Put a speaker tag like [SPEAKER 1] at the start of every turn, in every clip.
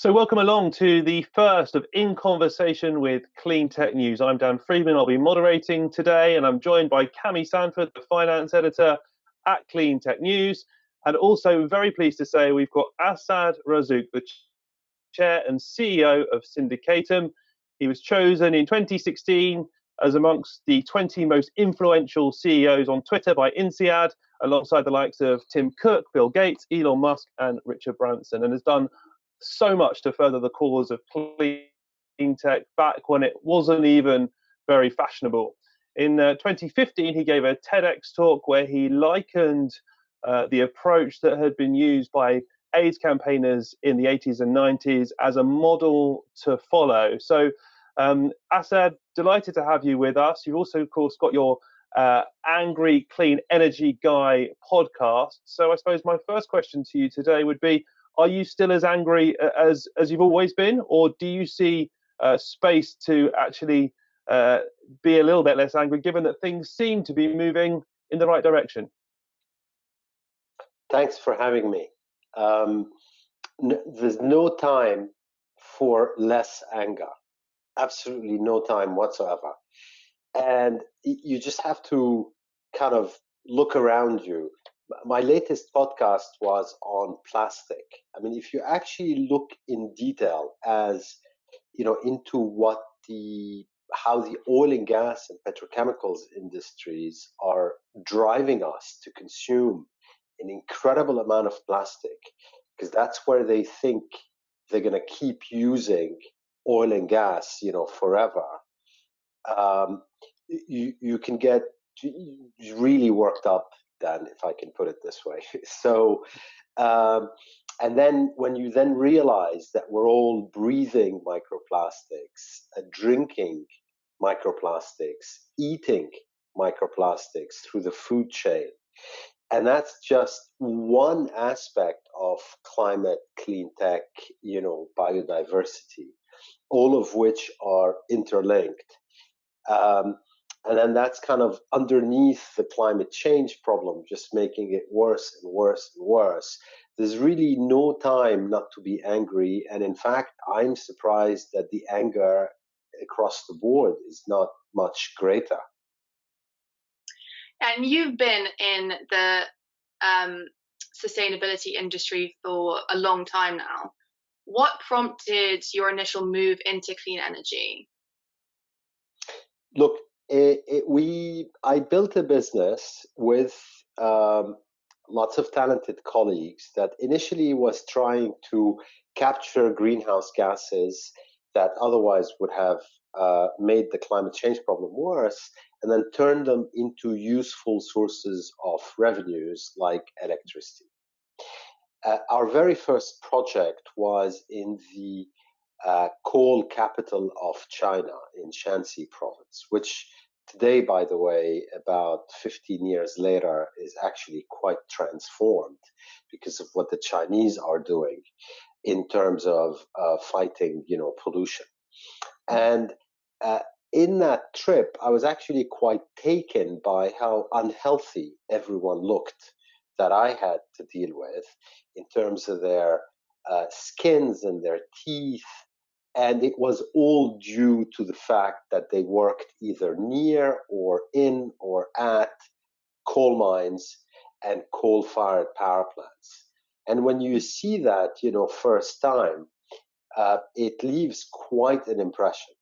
[SPEAKER 1] So welcome along to the first of In Conversation with Clean Tech News. I'm Dan Freeman. I'll be moderating today, and I'm joined by Cami Sanford, the finance editor at Clean Tech News. And also very pleased to say we've got Assaad Razzouk, the chair and CEO of Sindicatum. He was chosen in 2016 as amongst the 20 most influential CEOs on Twitter by INSEAD, alongside the likes of Tim Cook, Bill Gates, Elon Musk, and Richard Branson, and has done so much to further the cause of clean tech back when it wasn't even very fashionable. In 2015, he gave a TEDx talk where he likened the approach that had been used by AIDS campaigners in the 80s and 90s as a model to follow. So, Assaad, delighted to have you with us. You've also, of course, got your Angry Clean Energy Guy podcast. So I suppose my first question to you today would be, are you still as angry as you've always been, or do you see space to actually be a little bit less angry, given that things seem to be moving in the right direction?
[SPEAKER 2] Thanks for having me. There's no time for less anger. Absolutely no time whatsoever. And you just have to kind of look around you. My latest podcast was on plastic. I mean, if you actually look in detail into how the oil and gas and petrochemicals industries are driving us to consume an incredible amount of plastic, because that's where they think they're going to keep using oil and gas, forever. You can get really worked up, Dan, if I can put it this way. So, and then when you then realize that we're all breathing microplastics, drinking microplastics, eating microplastics through the food chain, and that's just one aspect of climate, clean tech, biodiversity, all of which are interlinked. And then that's kind of underneath the climate change problem, just making it worse and worse and worse. There's really no time not to be angry. And in fact, I'm surprised that the anger across the board is not much greater.
[SPEAKER 3] And you've been in the sustainability industry for a long time now. What prompted your initial move into clean energy?
[SPEAKER 2] Look, I built a business with lots of talented colleagues that initially was trying to capture greenhouse gases that otherwise would have made the climate change problem worse, and then turn them into useful sources of revenues like electricity. Our very first project was in the coal capital of China in Shanxi province, which today, by the way, about 15 years later, is actually quite transformed because of what the Chinese are doing in terms of fighting, pollution. And in that trip, I was actually quite taken by how unhealthy everyone looked that I had to deal with in terms of their skins and their teeth. And it was all due to the fact that they worked either near or in or at coal mines and coal-fired power plants. And when you see that, first time, it leaves quite an impression.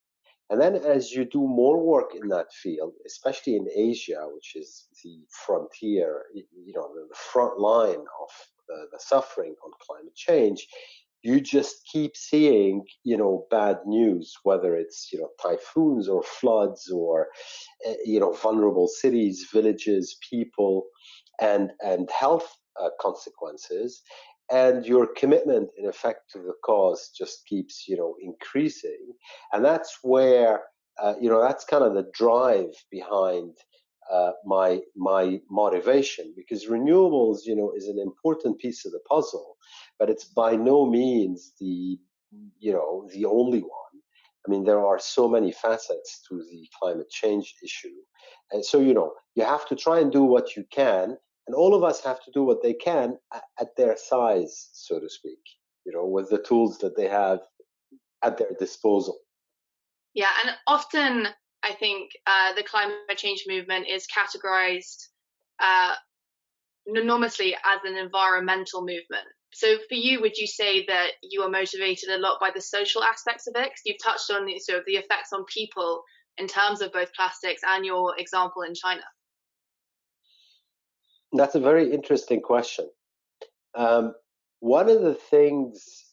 [SPEAKER 2] And then as you do more work in that field, especially in Asia, which is the frontier, the front line of the suffering on climate change, you just keep seeing, bad news, whether it's, typhoons or floods or, vulnerable cities, villages, people, and health consequences. And your commitment, in effect, to the cause just keeps, increasing. And that's where, that's kind of the drive behind my motivation, because renewables, is an important piece of the puzzle, but it's by no means the only one. I mean, there are so many facets to the climate change issue, and so you have to try and do what you can, and all of us have to do what they can at their size, so to speak. with the tools that they have at their disposal.
[SPEAKER 3] Yeah, and often I think the climate change movement is categorized enormously as an environmental movement. So for you, would you say that you are motivated a lot by the social aspects of it? Because you've touched on sort of the effects on people in terms of both plastics and your example in China.
[SPEAKER 2] That's a very interesting question. One of the things,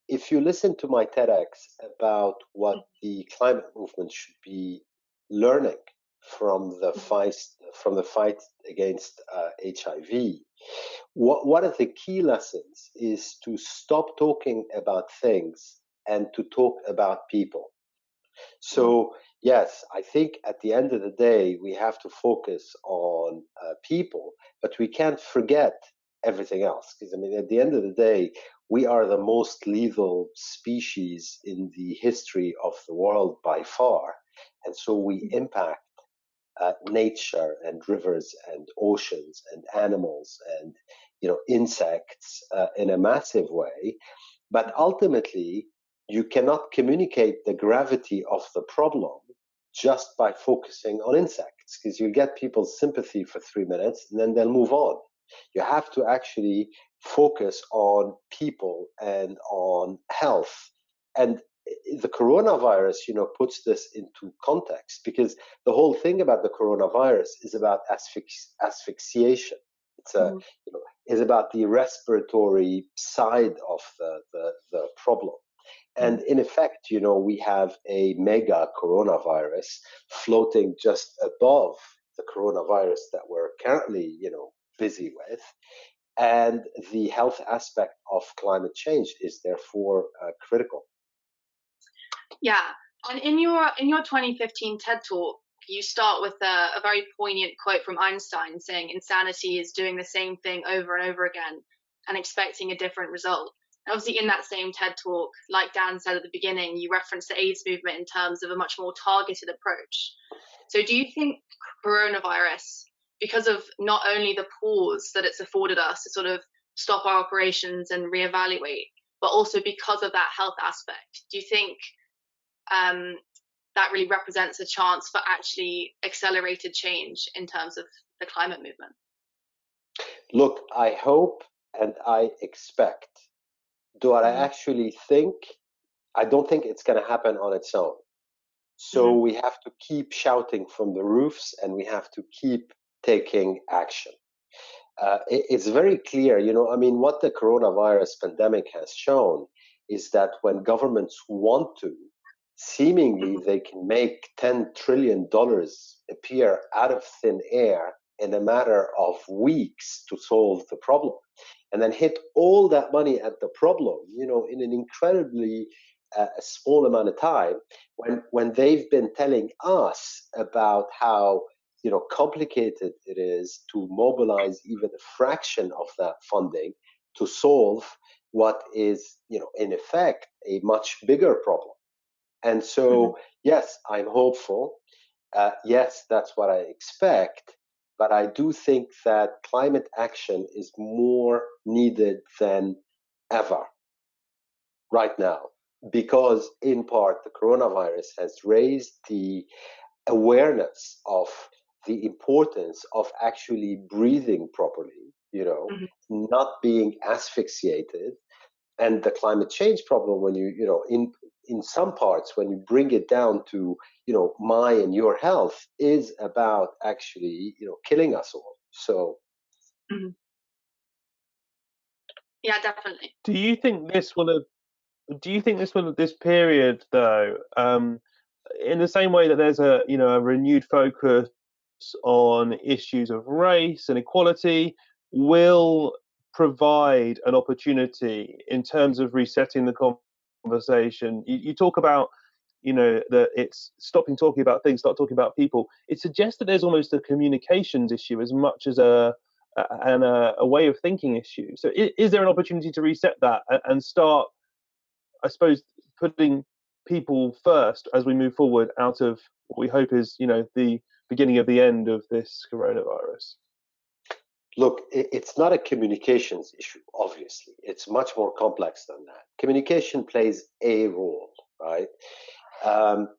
[SPEAKER 2] if you listen to my TEDx about what the climate movement should be learning from the fight against HIV, one of the key lessons is to stop talking about things and to talk about people. So yes, I think at the end of the day, we have to focus on people, but we can't forget everything else. Because I mean, at the end of the day, we are the most lethal species in the history of the world by far. And so we impact nature and rivers and oceans and animals and insects in a massive way. But ultimately, you cannot communicate the gravity of the problem just by focusing on insects, because you get people's sympathy for 3 minutes and then they'll move on. You have to actually focus on people and on health. And the coronavirus, puts this into context, because the whole thing about the coronavirus is about asphyxiation. Is about the respiratory side of the problem. And in effect, we have a mega coronavirus floating just above the coronavirus that we're currently, busy with. And the health aspect of climate change is therefore critical.
[SPEAKER 3] Yeah, and in your 2015 TED Talk, you start with a very poignant quote from Einstein saying insanity is doing the same thing over and over again and expecting a different result. And obviously in that same TED Talk, like Dan said at the beginning, you referenced the AIDS movement in terms of a much more targeted approach. So do you think coronavirus, because of not only the pause that it's afforded us to sort of stop our operations and reevaluate, but also because of that health aspect, do you think that really represents a chance for actually accelerated change in terms of the climate movement?
[SPEAKER 2] Look, I hope and I expect. Do I actually think? I don't think it's going to happen on its own. So we have to keep shouting from the roofs and we have to keep taking action. It's very clear, what the coronavirus pandemic has shown is that when governments want to, seemingly they can make $10 trillion appear out of thin air in a matter of weeks to solve the problem, and then hit all that money at the problem, in an incredibly small amount of time, when they've been telling us about how complicated it is to mobilize even a fraction of that funding to solve what is, in effect, a much bigger problem. And so, yes, I'm hopeful. Yes, that's what I expect. But I do think that climate action is more needed than ever right now, because in part the coronavirus has raised the awareness of the importance of actually breathing properly, not being asphyxiated. And the climate change problem, when in some parts, when you bring it down to my and your health, is about actually killing us all. So
[SPEAKER 3] yeah, definitely.
[SPEAKER 1] Do you think this period, though, in the same way that there's a renewed focus on issues of race and equality, will provide an opportunity in terms of resetting the conversation? You talk about that it's stopping talking about things, start talking about people. It suggests that there's almost a communications issue as much as a way of thinking issue. So is there an opportunity to reset that and start, I suppose, putting people first as we move forward out of what we hope is the beginning of the end of this coronavirus?
[SPEAKER 2] Look, it's not a communications issue, obviously. It's much more complex than that. Communication plays a role, right? Um,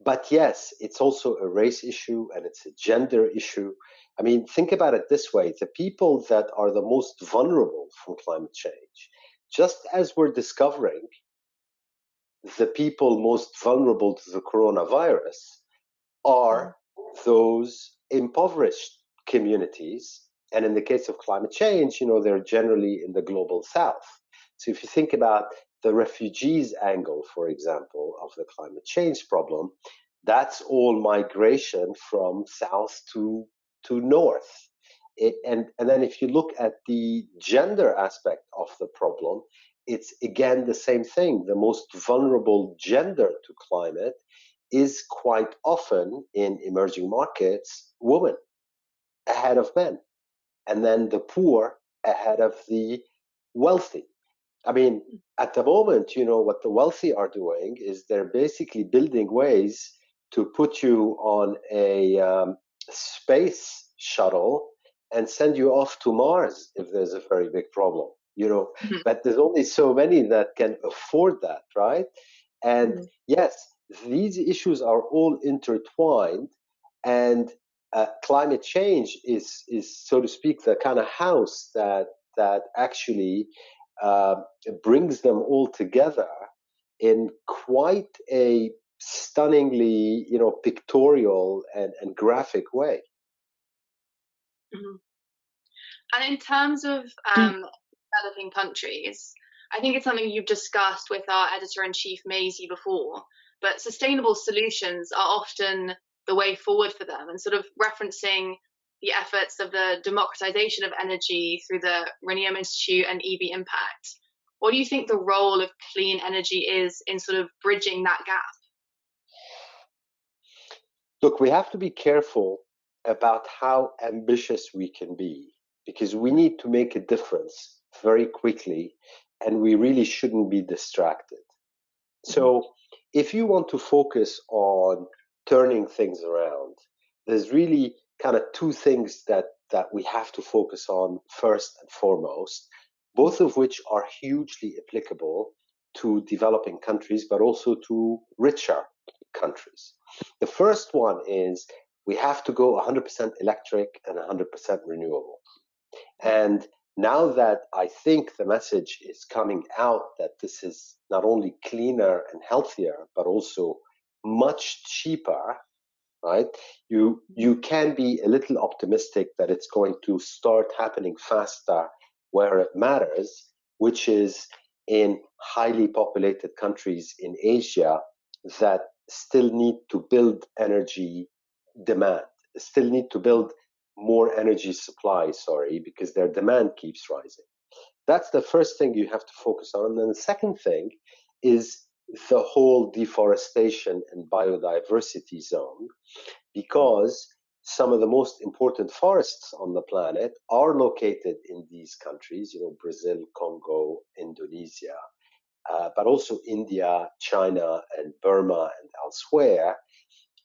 [SPEAKER 2] but yes, it's also a race issue and it's a gender issue. I mean, think about it this way: the people that are the most vulnerable from climate change, just as we're discovering the people most vulnerable to the coronavirus, are those impoverished communities. And in the case of climate change, they're generally in the global south. So if you think about the refugees angle, for example, of the climate change problem, that's all migration from south to north. And then if you look at the gender aspect of the problem, it's again the same thing. The most vulnerable gender to climate is quite often in emerging markets women ahead of men, and then the poor ahead of the wealthy. I mean, at the moment, what the wealthy are doing is they're basically building ways to put you on a space shuttle and send you off to Mars if there's a very big problem, but there's only so many that can afford that, right? And yes, these issues are all intertwined, and climate change is, so to speak, the kind of house that actually brings them all together in quite a stunningly, pictorial and graphic way.
[SPEAKER 3] And in terms of developing countries, I think it's something you've discussed with our editor-in-chief Maisie before, but sustainable solutions are often the way forward for them, and sort of referencing the efforts of the democratization of energy through the Reneum Institute and EV Impact. What do you think the role of clean energy is in sort of bridging that gap?
[SPEAKER 2] Look, we have to be careful about how ambitious we can be, because we need to make a difference very quickly, and we really shouldn't be distracted. So if you want to focus on turning things around, there's really kind of two things that we have to focus on first and foremost, both of which are hugely applicable to developing countries, but also to richer countries. The first one is we have to go 100% electric and 100% renewable. And now that I think the message is coming out that this is not only cleaner and healthier, but also much cheaper, right? You can be a little optimistic that it's going to start happening faster where it matters, which is in highly populated countries in Asia that still need to build energy demand, still need to build more energy supply, because their demand keeps rising. That's the first thing you have to focus on. And then the second thing is the whole deforestation and biodiversity zone, because some of the most important forests on the planet are located in these countries, Brazil, Congo, Indonesia, but also India, China, and Burma, and elsewhere.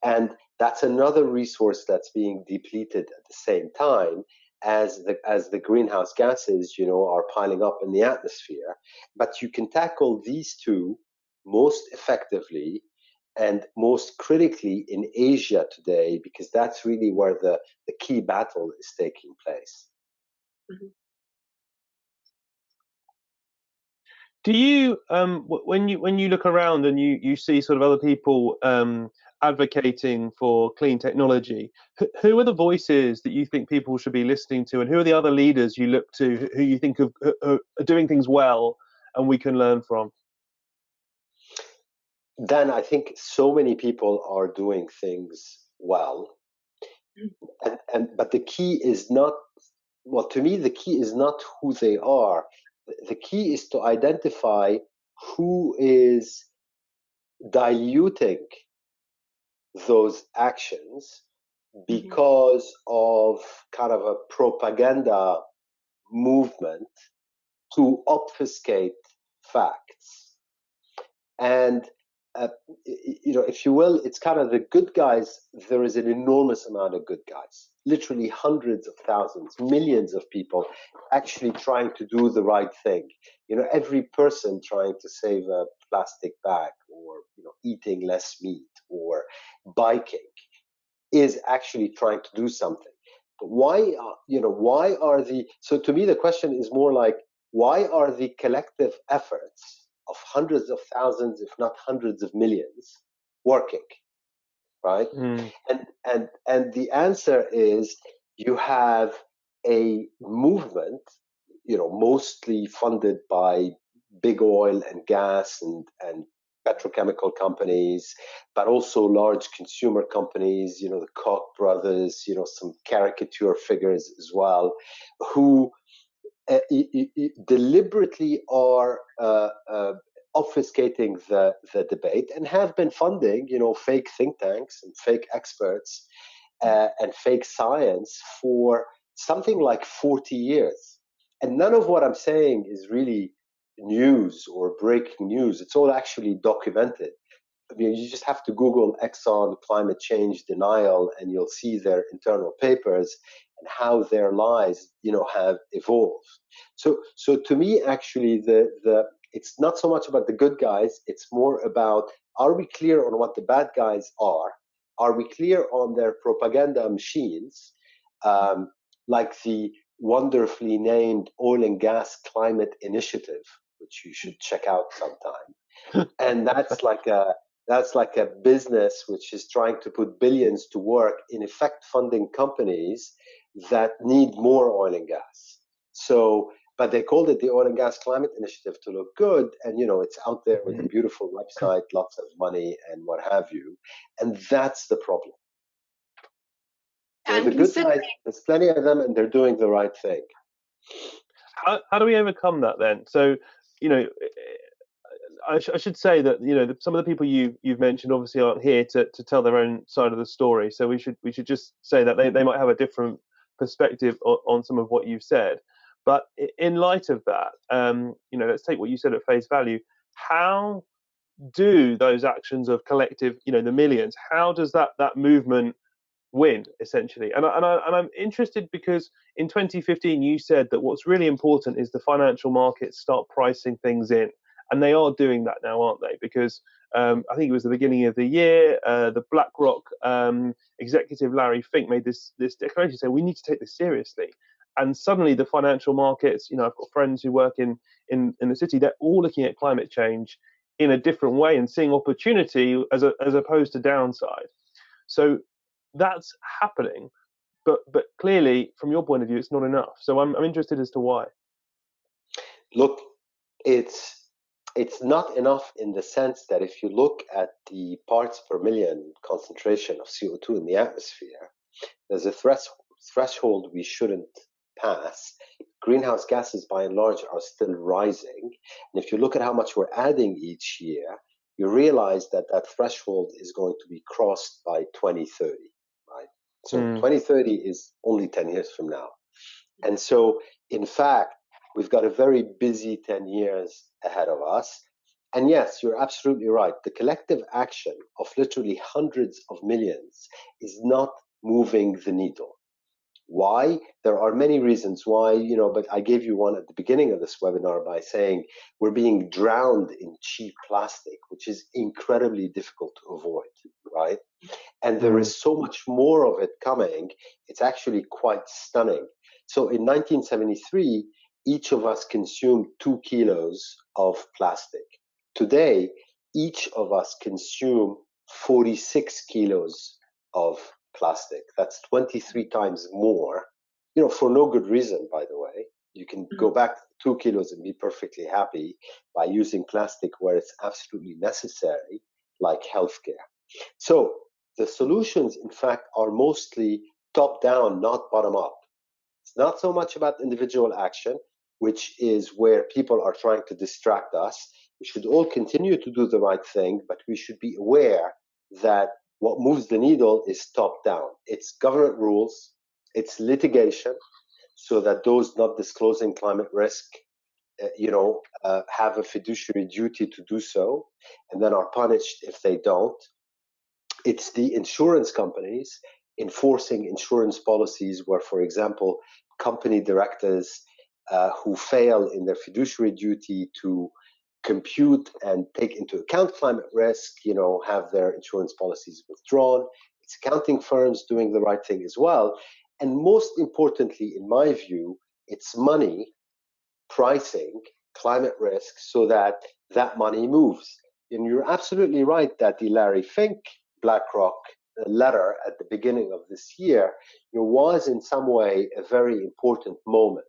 [SPEAKER 2] And that's another resource that's being depleted at the same time as the greenhouse gases, are piling up in the atmosphere. But you can tackle these two most effectively and most critically in Asia today, because that's really where the key battle is taking place.
[SPEAKER 1] Do you, when you look around and you see sort of other people advocating for clean technology, who are the voices that you think people should be listening to, and who are the other leaders you look to who you think are doing things well and we can learn from?
[SPEAKER 2] Dan, I think so many people are doing things well, but the key is not, well, to me, the key is not who they are. The key is to identify who is diluting those actions because of kind of a propaganda movement to obfuscate facts. And if you will, it's kind of the good guys. There is an enormous amount of good guys, literally hundreds of thousands, millions of people actually trying to do the right thing. Every person trying to save a plastic bag, or eating less meat, or biking, is actually trying to do something. But why are so to me the question is more like, why are the collective efforts of hundreds of thousands, if not hundreds of millions, working, right? And the answer is, you have a movement, mostly funded by big oil and gas and petrochemical companies, but also large consumer companies, the Koch brothers, some caricature figures as well, who deliberately are obfuscating the debate, and have been funding, fake think tanks and fake experts and fake science for something like 40 years. And none of what I'm saying is really news or breaking news. It's all actually documented. I mean, you just have to Google Exxon climate change denial, and you'll see their internal papers and how their lies, have evolved. So to me, actually, it's not so much about the good guys. It's more about, are we clear on what the bad guys are? Are we clear on their propaganda machines, like the wonderfully named Oil and Gas Climate Initiative, which you should check out sometime? And that's like a business which is trying to put billions to work, in effect funding companies that need more oil and gas. But they called it the Oil and Gas Climate Initiative to look good, and it's out there with a beautiful website, lots of money, and what have you. And that's the problem. The good guys, there's plenty of them, and they're doing the right thing.
[SPEAKER 1] How do we overcome that then? So, I should say that some of the people you've mentioned obviously aren't here to tell their own side of the story. So we should just say that they might have a different perspective on some of what you've said. But in light of that, let's take what you said at face value. How do those actions of collective, the millions, how does that movement win, essentially? And I'm interested because in 2015 you said that what's really important is the financial markets start pricing things in, and they are doing that now, aren't they? Because I think it was the beginning of the year, the BlackRock executive Larry Fink made this declaration saying we need to take this seriously. And suddenly the financial markets, I've got friends who work in the city, they're all looking at climate change in a different way and seeing opportunity as opposed to downside. So that's happening, but clearly from your point of view it's not enough. So I'm interested as to why.
[SPEAKER 2] Look, it's not enough in the sense that if you look at the parts per million concentration of CO2 in the atmosphere, there's a threshold we shouldn't pass. Greenhouse gases by and large are still rising, and if you look at how much we're adding each year, you realize that threshold is going to be crossed by 2030, right? So 2030 is only 10 years from now. And so, in fact, we've got a very busy 10 years ahead of us. And yes, you're absolutely right. The collective action of literally hundreds of millions is not moving the needle. Why? There are many reasons why, but I gave you one at the beginning of this webinar by saying we're being drowned in cheap plastic, which is incredibly difficult to avoid, right? And there is so much more of it coming. It's actually quite stunning. So in 1973, each of us consumed 2 kilos of plastic. Today, each of us consume 46 kilos of plastic. That's 23 times more, for no good reason, by the way. You can go back to 2 kilos and be perfectly happy by using plastic where it's absolutely necessary, like healthcare. So the solutions, in fact, are mostly top down, not bottom up. It's not so much about individual action, which is where people are trying to distract us. We should all continue to do the right thing, but we should be aware that what moves the needle is top down. It's government rules, it's litigation, so that those not disclosing climate risk have a fiduciary duty to do so, and then are punished if they don't. It's the insurance companies enforcing insurance policies where, for example, company directors who fail in their fiduciary duty to compute and take into account climate risk, have their insurance policies withdrawn. It's accounting firms doing the right thing as well. And most importantly, in my view, it's money pricing climate risk so that that money moves. And you're absolutely right that the Larry Fink BlackRock letter at the beginning of this year was in some way a very important moment.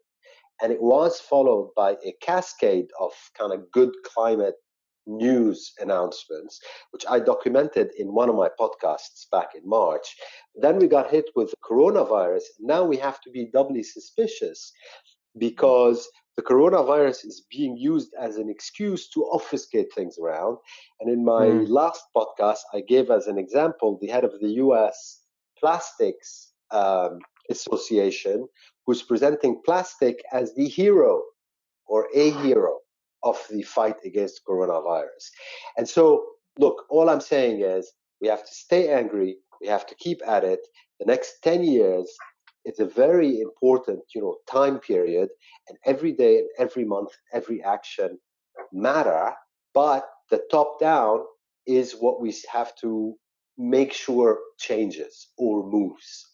[SPEAKER 2] And it was followed by a cascade of kind of good climate news announcements, which I documented in one of my podcasts back in March. Then we got hit with the coronavirus. Now we have to be doubly suspicious because the coronavirus is being used as an excuse to obfuscate things around. And in my last podcast, I gave as an example the head of the US Plastics Association, who's presenting plastic as the hero or a hero of the fight against coronavirus. And so, look, all I'm saying is we have to stay angry. We have to keep at it. The next 10 years is a very important, time period, and every day and every month, every action matter. But the top down is what we have to make sure changes or moves.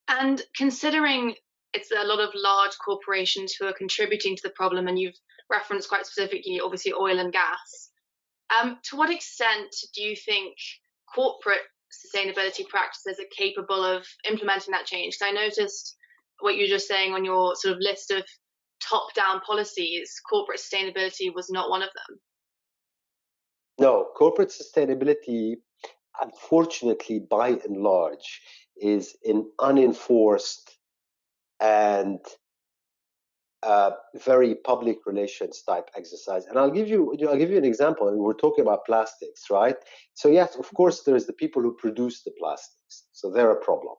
[SPEAKER 3] And considering it's a lot of large corporations who are contributing to the problem, and you've referenced quite specifically, obviously, oil and gas, to what extent do you think corporate sustainability practices are capable of implementing that change? Because I noticed what you were just saying on your sort of list of top-down policies, corporate sustainability was not one of them.
[SPEAKER 2] No, corporate sustainability, unfortunately, by and large, is an unenforced and very public relations type exercise. And I'll give you an example. I mean, we're talking about plastics, right? So yes, of course, there's the people who produce the plastics. So they're a problem.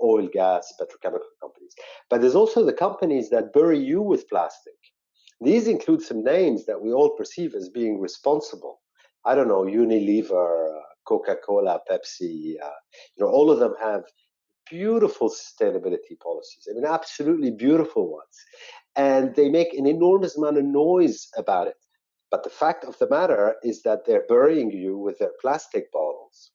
[SPEAKER 2] Oil, gas, petrochemical companies. But there's also the companies that bury you with plastic. These include some names that we all perceive as being responsible. I don't know, Unilever, Coca-Cola, Pepsi, all of them have beautiful sustainability policies. I mean, absolutely beautiful ones. And they make an enormous amount of noise about it. But the fact of the matter is that they're burying you with their plastic bottles.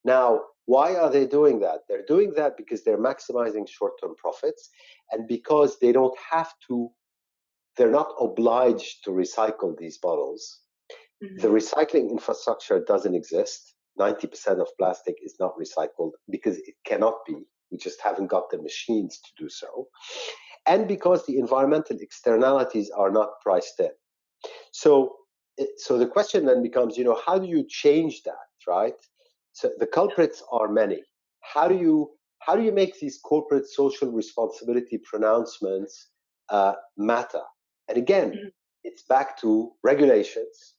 [SPEAKER 2] Now, why are they doing that? They're doing that because they're maximizing short-term profits and because they don't have to, they're not obliged to recycle these bottles. The recycling infrastructure doesn't exist. 90% of plastic is not recycled because it cannot be. We just haven't got the machines to do so. And because the environmental externalities are not priced in. So the question then becomes, how do you change that, right? So the culprits are many. How do you make these corporate social responsibility pronouncements matter? And again, it's back to regulations,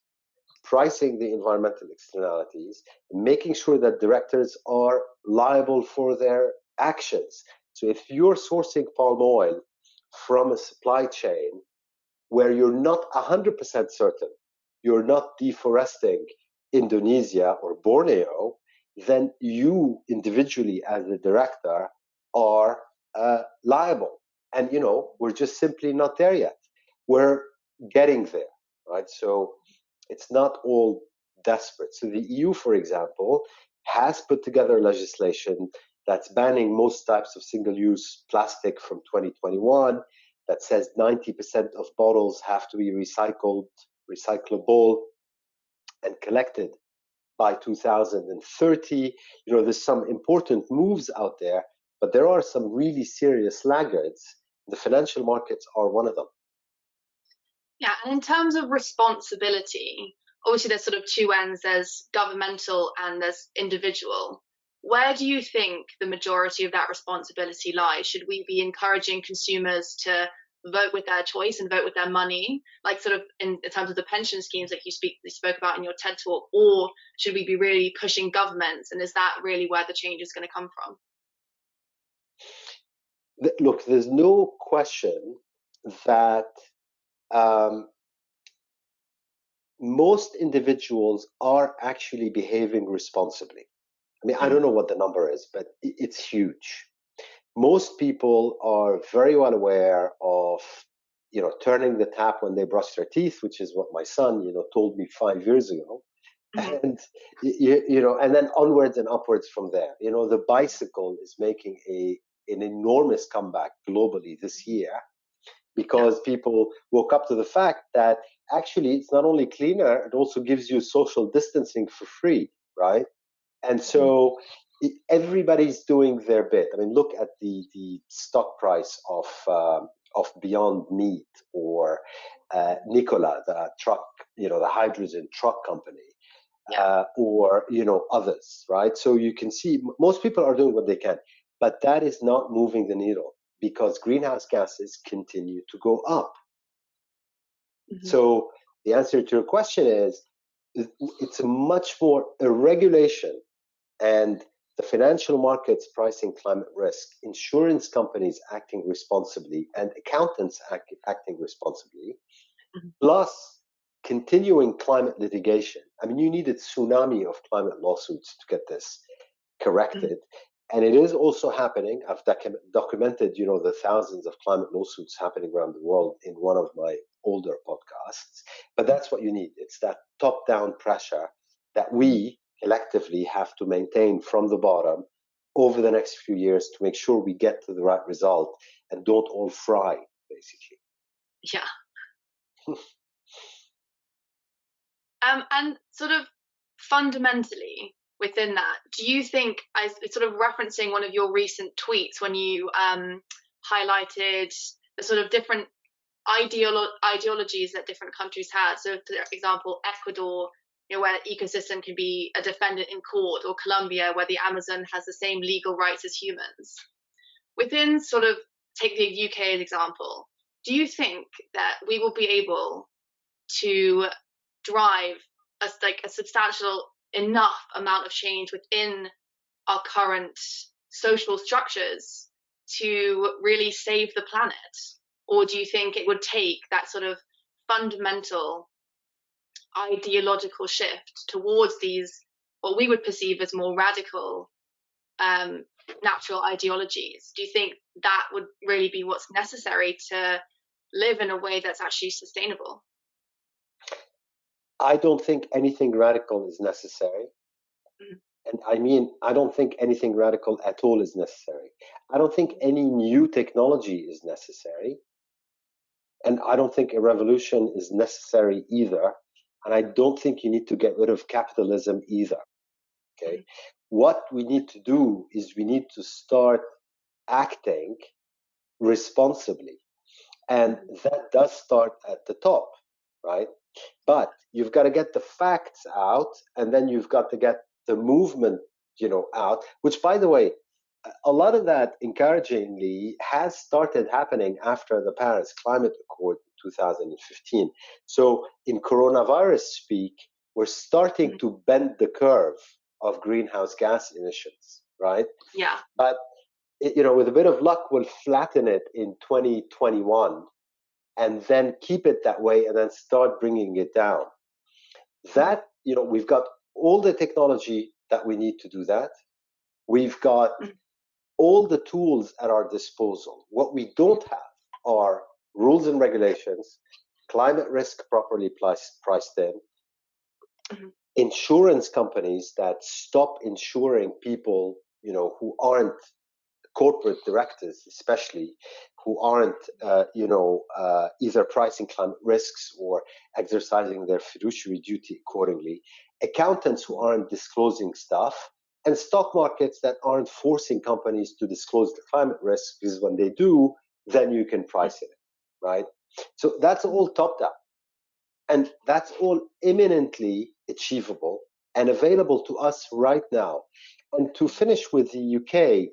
[SPEAKER 2] pricing the environmental externalities, and making sure that directors are liable for their actions. So if you're sourcing palm oil from a supply chain where you're not 100% certain you're not deforesting Indonesia or Borneo, then you individually as a director are liable. And, we're just simply not there yet. We're getting there, right? So it's not all desperate. So the EU, for example, has put together legislation that's banning most types of single-use plastic from 2021, that says 90% of bottles have to be recyclable, and collected by 2030. There's some important moves out there, but there are some really serious laggards. The financial markets are one of them.
[SPEAKER 3] Yeah, and in terms of responsibility, obviously there's sort of two ends, there's governmental and there's individual. Where do you think the majority of that responsibility lies? Should we be encouraging consumers to vote with their choice and vote with their money, like sort of in terms of the pension schemes that you spoke about in your TED talk, or should we be really pushing governments? And is that really where the change is going to come from?
[SPEAKER 2] Look, there's no question that most individuals are actually behaving responsibly. I mean, I don't know what the number is, but it's huge. Most people are very well aware of, turning the tap when they brush their teeth, which is what my son, told me 5 years ago. And, and then onwards and upwards from there. The bicycle is making an enormous comeback globally this year because people woke up to the fact that actually it's not only cleaner, it also gives you social distancing for free, right? And so everybody's doing their bit. I mean, look at the stock price of Beyond Meat or Nikola, the truck, the hydrogen truck company, or others, right? So you can see most people are doing what they can, but that is not moving the needle because greenhouse gases continue to go up. So the answer to your question is, it's a much more a regulation and the financial markets pricing climate risk, insurance companies acting responsibly, and accountants acting responsibly, plus continuing climate litigation. I mean, you need a tsunami of climate lawsuits to get this corrected. And it is also happening. I've documented, the thousands of climate lawsuits happening around the world in one of my older podcasts. But that's what you need. It's that top-down pressure that we collectively have to maintain from the bottom over the next few years to make sure we get to the right result and don't all fry, basically.
[SPEAKER 3] Yeah. And sort of fundamentally within that, do you think, as sort of referencing one of your recent tweets when you highlighted the sort of different ideologies that different countries had, so for example Ecuador, where ecosystem can be a defendant in court, or Colombia, where the Amazon has the same legal rights as humans, within sort of, take the UK as example, do you think that we will be able to drive a substantial enough amount of change within our current social structures to really save the planet? Or do you think it would take that sort of fundamental ideological shift towards these, what we would perceive as more radical natural ideologies? Do you think that would really be what's necessary to live in a way that's actually sustainable?
[SPEAKER 2] I don't think anything radical is necessary. And I mean, I don't think anything radical at all is necessary. I don't think any new technology is necessary. And I don't think a revolution is necessary either. And I don't think you need to get rid of capitalism either. Okay. What we need to do is we need to start acting responsibly. And that does start at the top, right? But you've got to get the facts out, and then you've got to get the movement, out, which, by the way, a lot of that, encouragingly, has started happening after the Paris Climate Accord in 2015. So in coronavirus speak, we're starting to bend the curve of greenhouse gas emissions, right?
[SPEAKER 3] Yeah.
[SPEAKER 2] But, with a bit of luck, we'll flatten it in 2021 and then keep it that way and then start bringing it down. That, we've got all the technology that we need to do that. We've got all the tools at our disposal. What we don't have are rules and regulations, climate risk properly priced in, insurance companies that stop insuring people, who aren't corporate directors, especially, who aren't, either pricing climate risks or exercising their fiduciary duty accordingly, accountants who aren't disclosing stuff, and stock markets that aren't forcing companies to disclose the climate risk, because when they do, then you can price it, right? So that's all top down. And that's all imminently achievable and available to us right now. And to finish with the UK,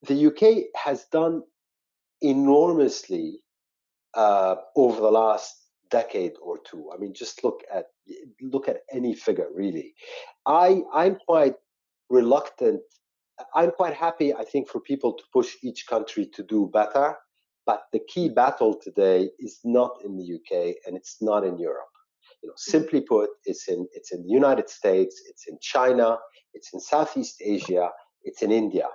[SPEAKER 2] the UK has done enormously over the last decade or two. I mean, just look at any figure, really. I'm quite reluctant. I'm quite happy, I think, for people to push each country to do better. But the key battle today is not in the UK and it's not in Europe. Simply put, it's in the United States, it's in China, it's in Southeast Asia, it's in India.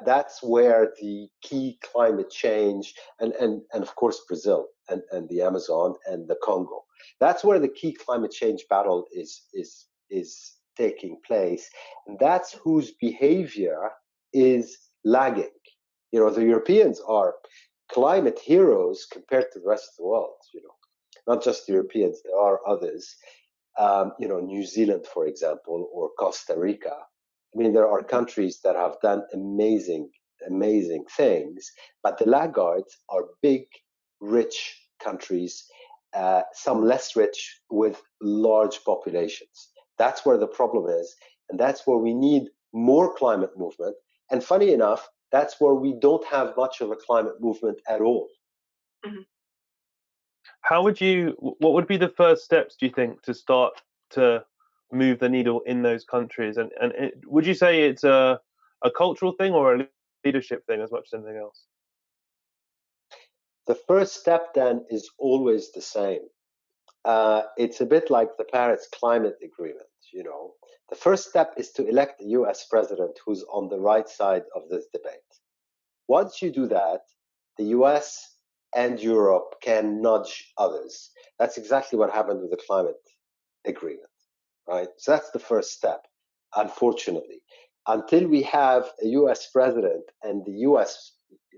[SPEAKER 2] That's where the key climate change, and of course Brazil and the Amazon and the Congo. That's where the key climate change battle is taking place, and that's whose behavior is lagging. The Europeans are climate heroes compared to the rest of the world. Not just the Europeans, there are others. New Zealand, for example, or Costa Rica. I mean, there are countries that have done amazing things, but the laggards are big, rich countries, some less rich with large populations. That's where the problem is, and that's where we need more climate movement. And funny enough, that's where we don't have much of a climate movement at all.
[SPEAKER 3] Mm-hmm.
[SPEAKER 1] What would be the first steps, do you think, to start to move the needle in those countries? And would you say it's a cultural thing or a leadership thing as much as anything else?
[SPEAKER 2] The first step then is always the same. It's a bit like the Paris Climate Agreement. The first step is to elect a US president who's on the right side of this debate. Once you do that, the US and Europe can nudge others. That's exactly what happened with the climate agreement, right? So that's the first step, unfortunately. Until we have a US president and the US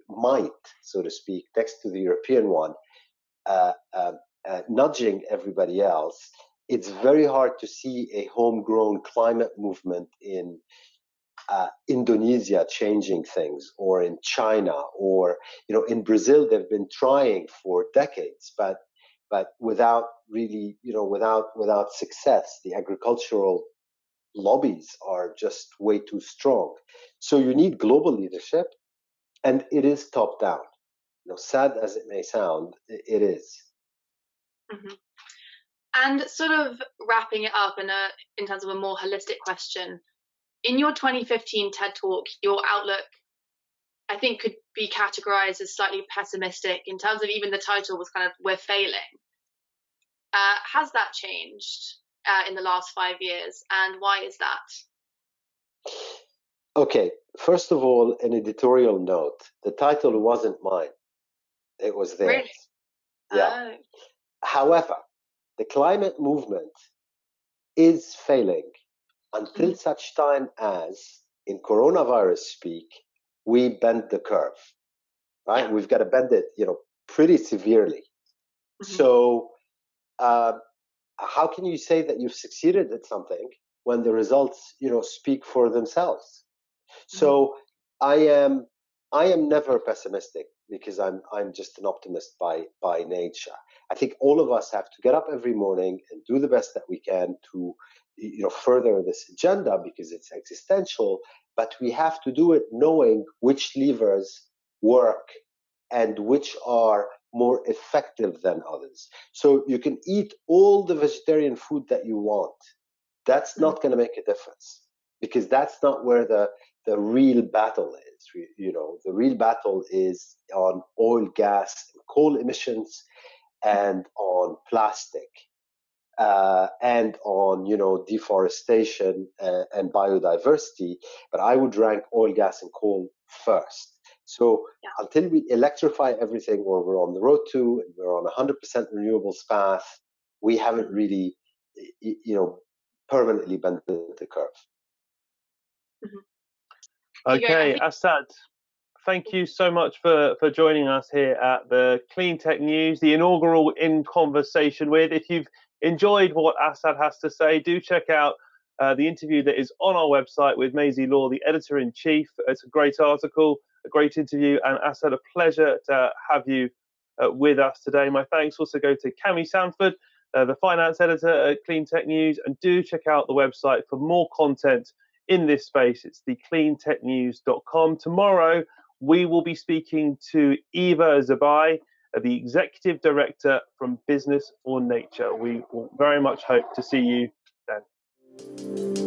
[SPEAKER 2] might, so to speak, next to the European one, nudging everybody else, it's very hard to see a homegrown climate movement in Indonesia changing things, or in China, or in Brazil. They've been trying for decades, but without really, without success. The agricultural lobbies are just way too strong. So you need global leadership, and it is top down. Sad as it may sound, it is.
[SPEAKER 3] Mm-hmm. And sort of wrapping it up in terms of a more holistic question, in your 2015 TED Talk, your outlook, I think, could be categorized as slightly pessimistic. In terms of, even the title was kind of "We're Failing." Has that changed in the last 5 years, and why is that?
[SPEAKER 2] Okay, first of all, an editorial note. The title wasn't mine. It was theirs.
[SPEAKER 3] Really?
[SPEAKER 2] Yeah.
[SPEAKER 3] Oh.
[SPEAKER 2] However, the climate movement is failing until such time as, in coronavirus speak, we bend the curve, right? We've got to bend it, pretty severely. So how can you say that you've succeeded at something when the results, speak for themselves? So I am never pessimistic, because I'm just an optimist by nature. I think all of us have to get up every morning and do the best that we can to further this agenda, because it's existential, but we have to do it knowing which levers work and which are more effective than others. So you can eat all the vegetarian food that you want. That's not going to make a difference, because that's not where the real battle is. The real battle is on oil, gas, and coal emissions, and on plastic, and on deforestation and biodiversity. But I would rank oil, gas, and coal first. So until we electrify everything, or we're on the road to, and we're on 100% renewables path, we haven't really, permanently bent the curve.
[SPEAKER 1] Okay, Assad, thank you so much for joining us here at the CleanTech News, the inaugural In Conversation With. If you've enjoyed what Assad has to say, do check out the interview that is on our website with Maisie Law, the editor-in-chief. It's a great article, a great interview, and Assad, a pleasure to have you with us today. My thanks also go to Cami Sanford, the finance editor at CleanTech News, and do check out the website for more content in this space. It's the cleantechnews.com. Tomorrow, we will be speaking to Eva Zabey, the Executive Director from Business for Nature. We will very much hope to see you then.